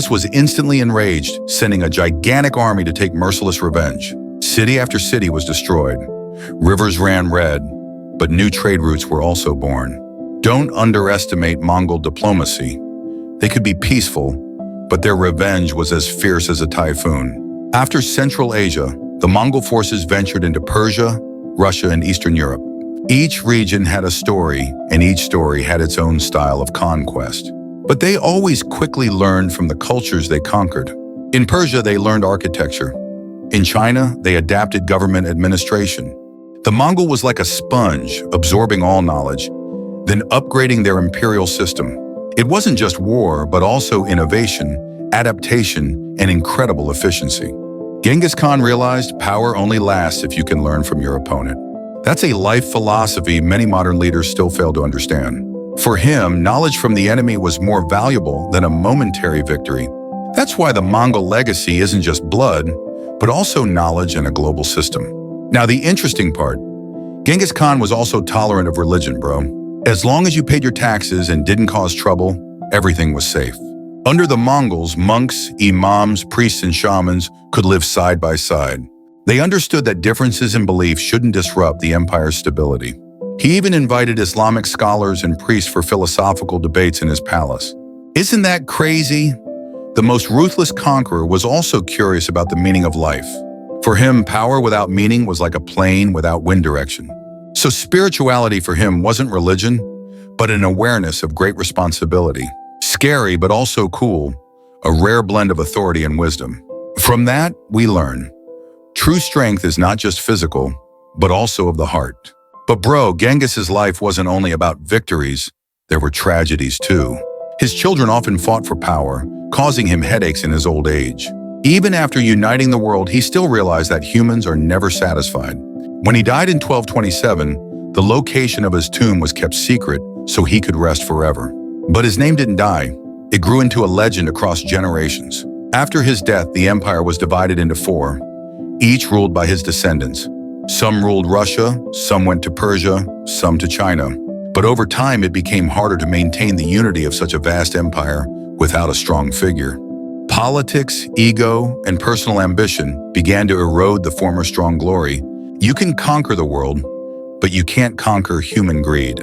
was instantly enraged, sending a gigantic army to take merciless revenge. City after city was destroyed. Rivers ran red, but new trade routes were also born. Don't underestimate Mongol diplomacy. They could be peaceful, but their revenge was as fierce as a typhoon. After Central Asia, the Mongol forces ventured into Persia, Russia, and Eastern Europe. Each region had a story, and each story had its own style of conquest. But they always quickly learned from the cultures they conquered. In Persia, they learned architecture. In China, they adapted government administration. The Mongol was like a sponge, absorbing all knowledge, then upgrading their imperial system. It wasn't just war, but also innovation, adaptation, and incredible efficiency. Genghis Khan realized power only lasts if you can learn from your opponent. That's a life philosophy many modern leaders still fail to understand. For him, knowledge from the enemy was more valuable than a momentary victory. That's why the Mongol legacy isn't just blood, but also knowledge and a global system. Now, the interesting part, Genghis Khan was also tolerant of religion, bro. As long as you paid your taxes and didn't cause trouble, everything was safe. Under the Mongols, monks, imams, priests, and shamans could live side by side. They understood that differences in belief shouldn't disrupt the empire's stability. He even invited Islamic scholars and priests for philosophical debates in his palace. Isn't that crazy? The most ruthless conqueror was also curious about the meaning of life. For him, power without meaning was like a plane without wind direction. So spirituality for him wasn't religion, but an awareness of great responsibility. Scary, but also cool, a rare blend of authority and wisdom. From that, we learn. True strength is not just physical, but also of the heart. But bro, Genghis's life wasn't only about victories, there were tragedies too. His children often fought for power, causing him headaches in his old age. Even after uniting the world, he still realized that humans are never satisfied. When he died in 1227, the location of his tomb was kept secret so he could rest forever. But his name didn't die. It grew into a legend across generations. After his death, the empire was divided into four, each ruled by his descendants. Some ruled Russia, some went to Persia, some to China. But over time, it became harder to maintain the unity of such a vast empire without a strong figure. Politics, ego, and personal ambition began to erode the former strong glory. You can conquer the world, but you can't conquer human greed.